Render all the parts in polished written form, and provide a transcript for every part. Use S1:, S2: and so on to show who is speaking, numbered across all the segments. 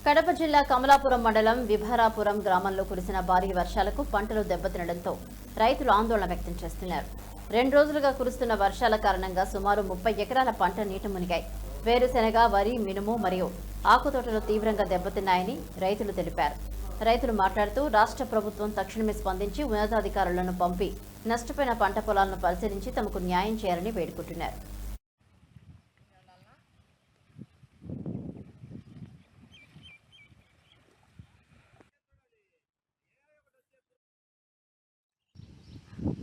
S1: కడప జిల్లా కమలాపురం మండలం విభారాపురం గ్రామంలో కురిసిన భారీ వర్షాలకు పంటలు దెబ్బతినడంతో రైతులు ఆందోళన వ్యక్తం చేస్తున్నారు. 2 రోజులుగా కురుస్తున్న వర్షాల కారణంగా సుమారు 30 ఎకరాల పంట నీట మునిగాయి. వేరుశెనగ, వరి, మినుము మరియు ఆకుతోటలు తీవ్రంగా దెబ్బతిన్నాయని రైతులు తెలిపారు. రైతులు మాట్లాడుతూ రాష్ట్ర ప్రభుత్వం తక్షణమే స్పందించి ఉన్నతాధికారులను పంపి నష్టపోయిన పంట పొలాలను పరిశీలించి తమకు న్యాయం చేయాలని వేడుకుంటున్నారు.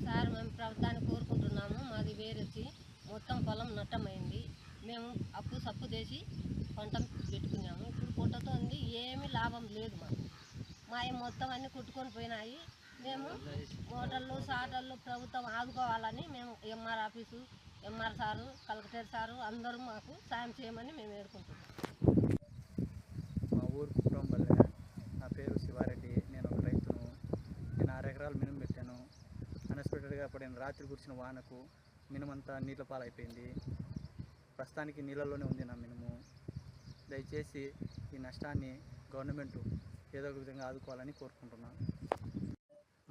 S2: సార్, మేము ప్రభుత్వాన్ని కోరుకుంటున్నాము. మాది వేరేసి మొత్తం పొలం నష్టమైంది. మేము సప్పు చేసి పంట పెట్టుకున్నాము. ఇప్పుడు పుట్టతో ఉంది, ఏమీ లాభం లేదు. మా మొత్తం అన్నీ కొట్టుకొని పోయినాయి. మేము మోటార్లు సాటర్లు ప్రభుత్వం ఆదుకోవాలని మేము MR office, MR sir, collector sir అందరూ మాకు సాయం చేయమని మేము వేడుకుంటున్నాం.
S3: మా ఊరు కుటుంబల్లే. నా పేరు శివారెడ్డి. నేను ఒక రైతును. నేను 6 ఎకరాలు మినుము పెట్టాను. అన్ఎక్స్పెక్టెడ్గా పడిన రాత్రి కురిసిన వానకు మినుమంతా నీళ్ళ పాలైపోయింది. ప్రస్తుతానికి నీళ్ళలోనే ఉంది నా మినుము. దయచేసి ఈ నష్టాన్ని గవర్నమెంట్ ఏదో ఒక విధంగా ఆదుకోవాలని కోరుకుంటున్నాను.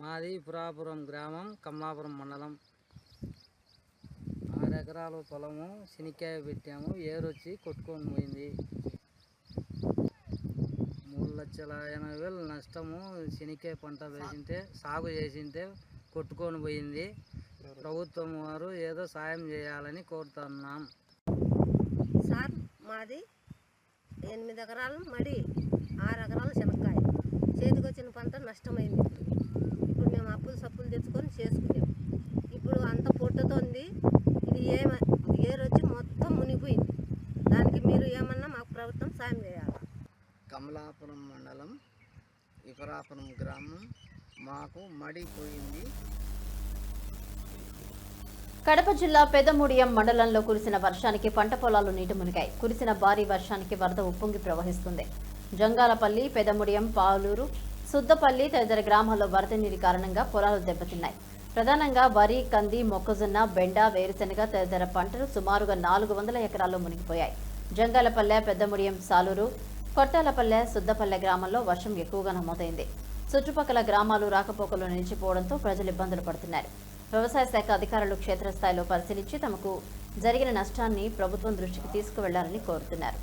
S4: మాది పురాపురం గ్రామం, కమలాపురం మండలం. 6 ఎకరాల పొలము శనిక్కాయ పెట్టాము. ఏరొచ్చి కొట్టుకొని పోయింది. 3,80,000 నష్టము. శనిక్కాయ పంట వేసింటే, సాగు చేసింటే కొట్టుకొని పోయింది. ప్రభుత్వం వారు ఏదో సాయం చేయాలని కోరుతున్నాం.
S2: సార్, మాది 8 ఎకరాలు మడి, 6 ఎకరాలు శనక్కాయ. చేతికి వచ్చిన పంట నష్టమైంది. ఇప్పుడు మేము సప్పులు తెచ్చుకొని చేసుకున్నాం. ఇప్పుడు అంత పొట్టుతో ఉంది. ఇది ఏరొచ్చి మొత్తం మునిగిపోయింది. దానికి మీరు ఏమన్నా మాకు ప్రభుత్వం సాయం చేయాలి.
S4: కమలాపురం మండలం, విభారాపురం గ్రామం. మాకు మడి పోయింది.
S1: కడప జిల్లా పెదముడియం మండలంలో కురిసిన వర్షానికి పంట పొలాలు నీట మునిగాయి. కురిసిన భారీ వర్షానికి వరద ఉప్పొంగి ప్రవహిస్తుంది. జంగాలపల్లి, పెదముడియం, పాలూరు, సుద్దపల్లి తదితర గ్రామాల్లో వరద నీటి కారణంగా పొలాలు దెబ్బతిన్నాయి. ప్రధానంగా వరి, కంది, మొక్కజొన్న, బెండ, వేరుశెనగ తదితర పంటలు సుమారుగా 400 ఎకరాల్లో మునిగిపోయాయి. జంగాలపల్లె, పెద్దముడియం, సాలూరు, కొట్టాలపల్లె, సుద్దపల్లె గ్రామాల్లో వర్షం ఎక్కువగా నమోదైంది. చుట్టుపక్కల గ్రామాలు రాకపోకలు నిలిచిపోవడంతో ప్రజలు ఇబ్బందులు పడుతున్నారు. వ్యవసాయ శాఖ అధికారులు క్షేత్రస్థాయిలో పరిశీలించి తమకు జరిగిన నష్టాన్ని ప్రభుత్వం దృష్టికి తీసుకువెళ్లాలని కోరుతున్నారు.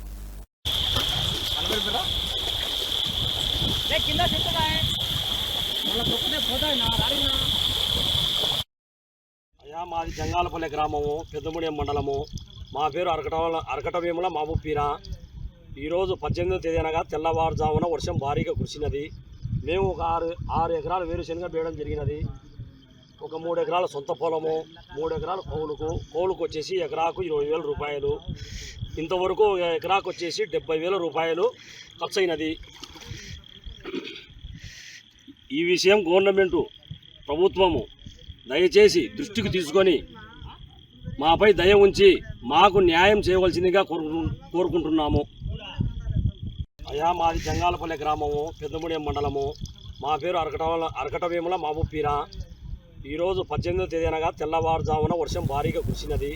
S5: మాది జంగాలపల్లె గ్రామము, పెద్దముడియం మండలము. మా పేరు అరకటవేముల మహబూబ్ పీరా. ఈరోజు 18వ తేదీ అనగా తెల్లవారుజామున వర్షం భారీగా కురిసినది. మేము ఒక 6 ఎకరాలు వేరుశెనగ వేయడం జరిగినది. ఒక 3 ఎకరాల సొంత పొలము, 3 ఎకరాల కౌలుకు వచ్చేసి ఎకరాకు 20,000 రూపాయలు. ఇంతవరకు ఎకరాకు వచ్చేసి 70,000 రూపాయలు ఖర్చు అయినది. ఈ విషయం గవర్నమెంటు ప్రభుత్వము దయచేసి దృష్టికి తీసుకొని మాపై దయ ఉంచి మాకు న్యాయం చేయవలసిందిగా కోరుకుంటున్నాము. మాది జంగాలపల్లె గ్రామము, పెద్దముడియం మండలము. మా పేరు అరకటవేముల మహబూబ్ పీరా. ఈరోజు 18వ తేదీ అనగా తెల్లవారుజామున వర్షం భారీగా కురిసినది.